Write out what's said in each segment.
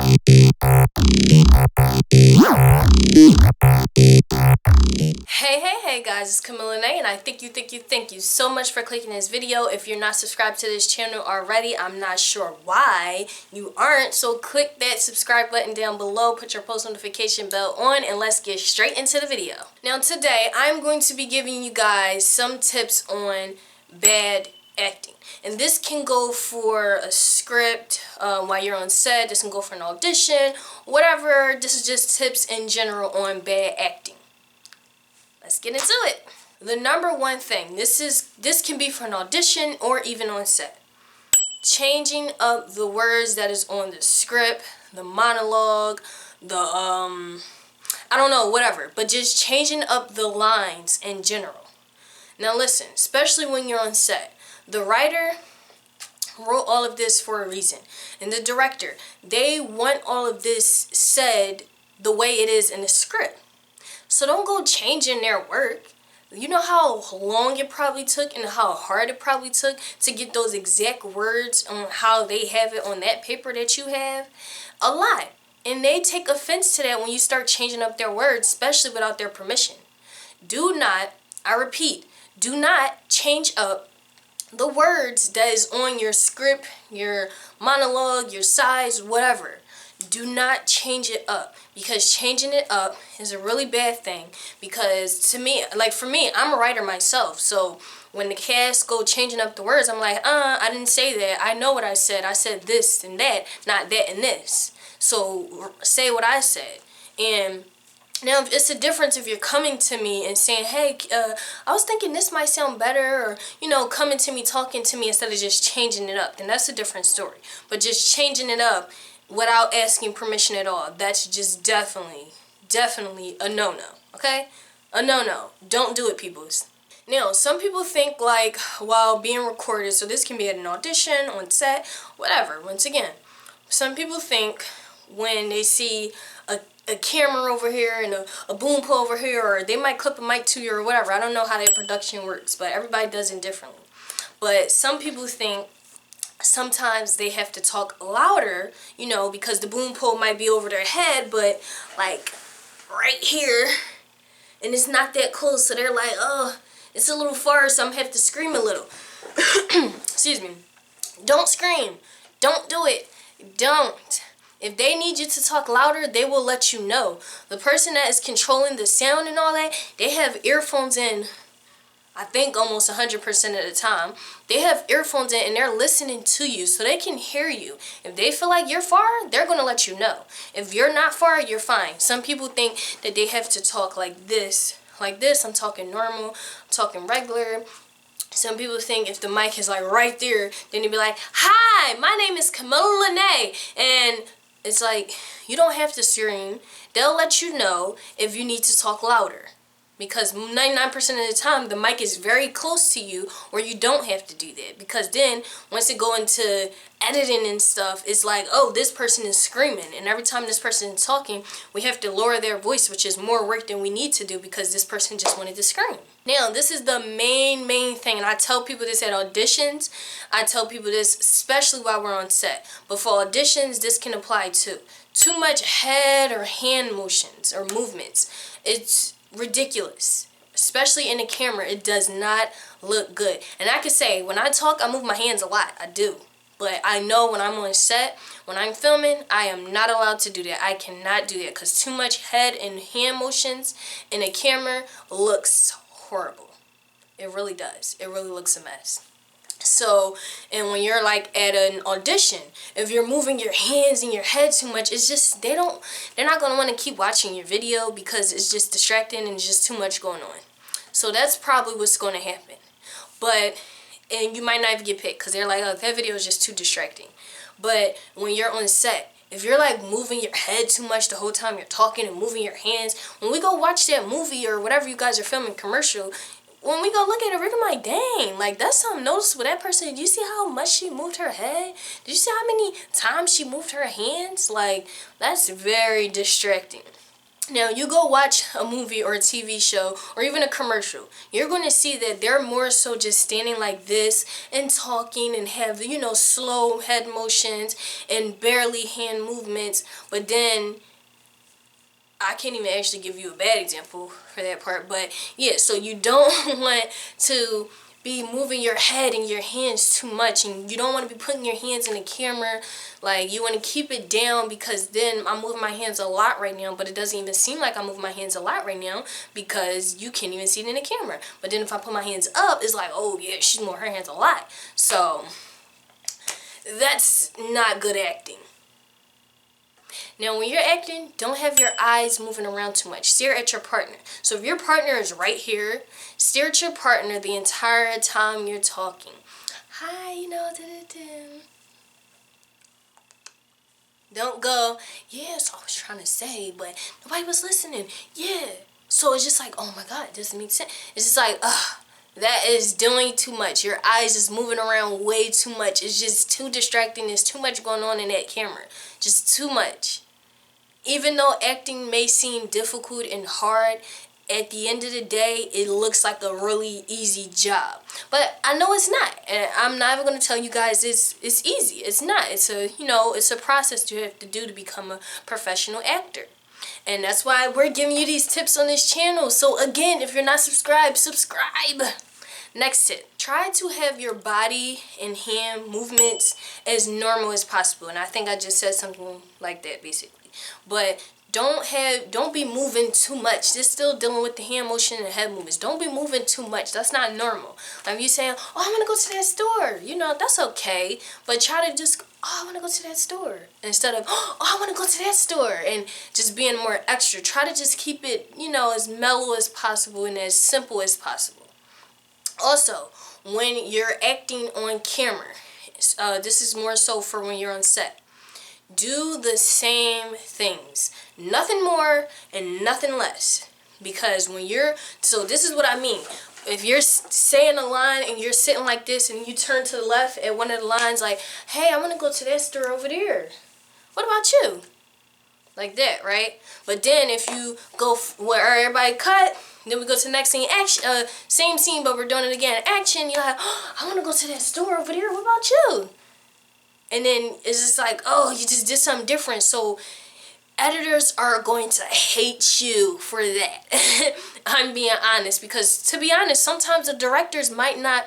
Hey guys, it's Kamilla Lanae, and I thank you so much for clicking this video. If you're not subscribed to this channel already, I'm not sure why you aren't, so click that subscribe button down below, put your post notification bell on, and let's get straight into the video. Now today, I'm going to be giving you guys some tips on bad acting. And this can go for a script while you're on set, this can go for an audition, whatever. This is just tips in general on bad acting. Let's get into it. The number one thing, this can be for an audition or even on set. Changing up the words that is on the script, the monologue, the I don't know, whatever, but just changing up the lines in general. Now listen, especially when you're on set, the writer wrote all of this for a reason, and the director, they want all of this said the way it is in the script. So don't go changing their work. You know how long it probably took and how hard it probably took to get those exact words on how they have it on that paper that you have? A lot. And they take offense to that when you start changing up their words, especially without their permission. Do not, I repeat, do not change up the words that is on your script, your monologue, your size, whatever. Do not change it up, because changing it up is a really bad thing. Because to me, like for me, I'm a writer myself, so when the cast go changing up the words, I'm like, I didn't say that. I know what I said. I said this and that, not that and this. So say what I said. And now, it's a difference if you're coming to me and saying, hey, I was thinking this might sound better, or, you know, coming to me, talking to me instead of just changing it up, then that's a different story. But just changing it up without asking permission at all, that's just definitely a no-no, okay? A no-no. Don't do it, peoples. Now, some people think, like, while being recorded, so this can be at an audition, on set, whatever. Once again, some people think when they see a camera over here and a boom pole over here, or they might clip a mic to you or whatever. I don't know how that production works, but everybody does it differently. But some people think sometimes they have to talk louder, you know, because the boom pole might be over their head, but like right here, and it's not that close, so they're like, oh, it's a little far, so I'm gonna have to scream a little. Excuse me. Don't scream. Don't do it. Don't. If they need you to talk louder, they will let you know. The person that is controlling the sound and all that, they have earphones in, I think almost 100% of the time. They have earphones in and they're listening to you so they can hear you. If they feel like you're far, they're going to let you know. If you're not far, you're fine. Some people think that they have to talk like this. Like this, I'm talking normal, I'm talking regular. Some people think if the mic is like right there, then they'd be like, hi, my name is Kamilla Lanae, and it's like, you don't have to scream. They'll let you know if you need to talk louder. Because 99% of the time, the mic is very close to you, or you don't have to do that. Because then, once it go into editing and stuff, it's like, oh, this person is screaming. And every time this person is talking, we have to lower their voice, which is more work than we need to do because this person just wanted to scream. Now, this is the main thing, and I tell people this at auditions. I tell people this especially while we're on set. But for auditions, this can apply too. Too much head or hand motions or movements. It's ridiculous. Especially in the camera, it does not look good. And I could say, when I talk, I move my hands a lot. I do. But I know when I'm on set, when I'm filming, I am not allowed to do that. I cannot do that because too much head and hand motions in a camera looks horrible. It really does. It really looks a mess. So, and when you're like at an audition, if you're moving your hands and your head too much, it's just, they're not going to want to keep watching your video because it's just distracting and it's just too much going on. So that's probably what's going to happen. But, and you might not even get picked because they're like, oh, that video is just too distracting. But when you're on set, if you're like moving your head too much the whole time you're talking and moving your hands, when we go watch that movie or whatever you guys are filming commercial, when we go look at it, we're gonna be like, dang, like that's something noticeable. That person, did you see how much she moved her head? Did you see how many times she moved her hands? Like, that's very distracting. Now, you go watch a movie or a TV show or even a commercial, you're going to see that they're more so just standing like this and talking and have, you know, slow head motions and barely hand movements. But then, I can't even actually give you a bad example for that part. But yeah, so you don't want to be moving your head and your hands too much, and you don't want to be putting your hands in the camera. Like, you want to keep it down, because then I'm moving my hands a lot right now, but it doesn't even seem like I'm moving my hands a lot right now because you can't even see it in the camera. But then if I put my hands up, it's like, oh yeah, she's moving her hands a lot. So that's not good acting. Now, when you're acting, don't have your eyes moving around too much. Stare at your partner. So if your partner is right here, stare at your partner the entire time you're talking. Hi, you know, Don't go, yes, I was trying to say, but nobody was listening. Yeah. So it's just like, oh my God, it doesn't make sense. It's just like, that is doing too much. Your eyes is moving around way too much. It's just too distracting. There's too much going on in that camera. Just too much. Even though acting may seem difficult and hard, at the end of the day, it looks like a really easy job. But I know it's not. And I'm not even going to tell you guys it's easy. It's not. It's a, you know, it's a process you have to do to become a professional actor. And that's why we're giving you these tips on this channel. So again, if you're not subscribed, subscribe. Next tip, try to have your body and hand movements as normal as possible. And I think I just said something like that basically. But don't be moving too much. Just still dealing with the hand motion and head movements. Don't be moving too much. That's not normal. Like you saying, oh, I want to go to that store. You know, that's okay. But try to just, oh, I want to go to that store. Instead of, oh, I want to go to that store. And just being more extra. Try to just keep it, you know, as mellow as possible and as simple as possible. Also, when you're acting on camera, this is more so for when you're on set. Do the same things. Nothing more and nothing less. Because when you're, so this is what I mean. If you're saying a line and you're sitting like this and you turn to the left at one of the lines like, hey, I want to go to that store over there. What about you? Like that, right? But then if you go where everybody cut, then we go to the next scene, action, same scene, but we're doing it again, action, you're like, oh, I want to go to that store over there. What about you? And then it's just like, oh, you just did something different. So editors are going to hate you for that. I'm being honest, because to be honest, sometimes the directors might not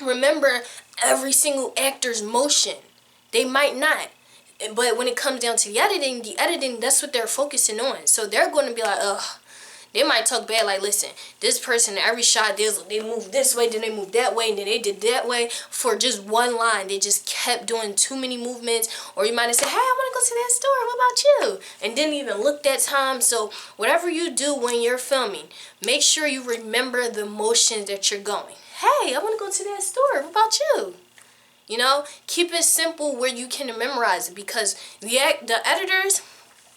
remember every single actor's motion. They might not. But when it comes down to the editing, that's what they're focusing on. So they're going to be like, ugh. They might talk bad, like, listen, this person, every shot, they moved this way, then they moved that way, and then they did that way for just one line. They just kept doing too many movements. Or you might have said, hey, I want to go to that store. What about you? And didn't even look that time. So whatever you do when you're filming, make sure you remember the motions that you're going. Hey, I want to go to that store. What about you? You know, keep it simple where you can memorize it, because the editors,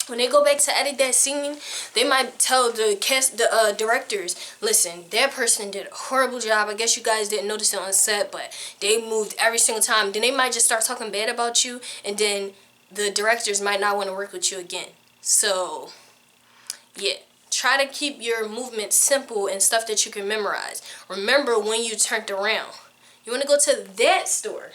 when they go back to edit that scene, they might tell the directors, listen, that person did a horrible job. I guess you guys didn't notice it on set, but they moved every single time. Then they might just start talking bad about you, and then the directors might not want to work with you again. So, yeah. Try to keep your movements simple and stuff that you can memorize. Remember when you turned around. You want to go to that store.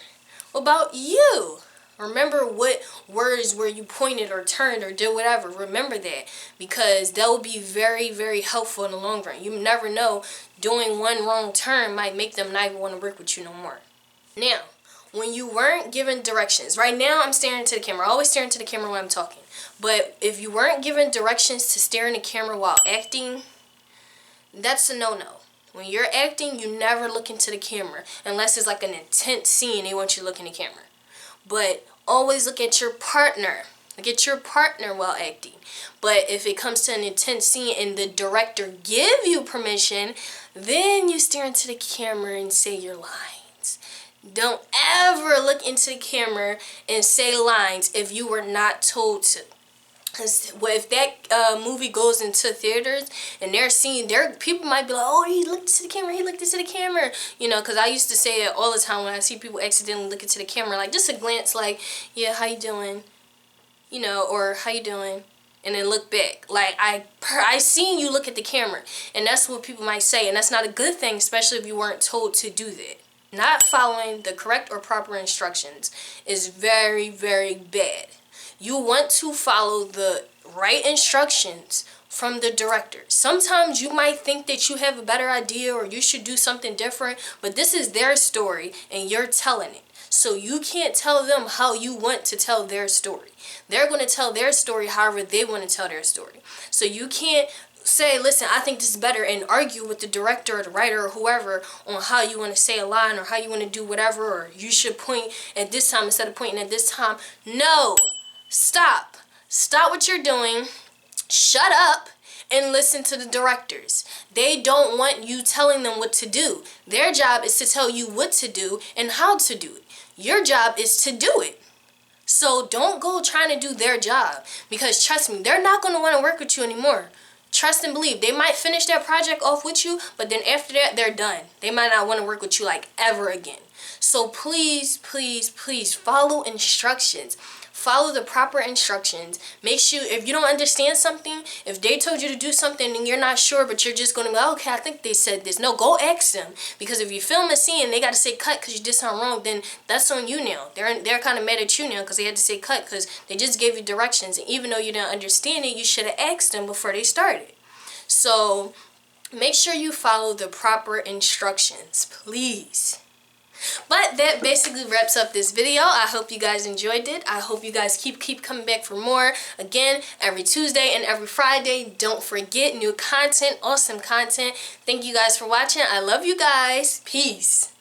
What about you? Remember what words where you pointed or turned or did whatever. Remember that, because that will be very, very helpful in the long run. You never know, doing one wrong turn might make them not even want to work with you no more. Now, when you weren't given directions, right now I'm staring to the camera. I always stare into the camera when I'm talking. But if you weren't given directions to stare in the camera while acting, that's a no-no. When you're acting, you never look into the camera unless it's like an intense scene they want you to look in the camera. But always look at your partner. Look at your partner while acting. But if it comes to an intense scene and the director give you permission, then you stare into the camera and say your lines. Don't ever look into the camera and say lines if you were not told to. Because if that movie goes into theaters and they're seeing, people might be like, oh, he looked into the camera, he looked into the camera. You know, because I used to say it all the time when I see people accidentally look into the camera. Like, just a glance like, yeah, how you doing? You know, or how you doing? and then look back. Like, I seen you look at the camera, and that's what people might say, and that's not a good thing, especially if you weren't told to do that. Not following the correct or proper instructions is very, very bad. You want to follow the right instructions from the director. Sometimes you might think that you have a better idea or you should do something different, but this is their story and you're telling it. So you can't tell them how you want to tell their story. They're going to tell their story however they want to tell their story. So you can't say, listen, I think this is better, and argue with the director or the writer or whoever on how you want to say a line or how you want to do whatever, or you should point at this time instead of pointing at this time. No. Stop. Stop what you're doing. Shut up and listen to the directors. They don't want you telling them what to do. Their job is to tell you what to do and how to do it. Your job is to do it. So don't go trying to do their job, because trust me, they're not going to want to work with you anymore. Trust and believe. They might finish their project off with you, but then after that, they're done. They might not want to work with you like ever again. So please, please, please follow instructions. Follow the proper instructions. Make sure, if you don't understand something, if they told you to do something and you're not sure, but you're just going to go, okay, I think they said this. No, go ask them. Because if you film a scene and they got to say cut because you did something wrong, then that's on you now. They're kind of mad at you now because they had to say cut because they just gave you directions. And even though you didn't understand it, you should have asked them before they started. So make sure you follow the proper instructions, please. But that basically wraps up this video. I hope you guys enjoyed it. I hope you guys keep coming back for more. Again, every Tuesday and every Friday. Don't forget, new content, awesome content. Thank you guys for watching. I love you guys. Peace.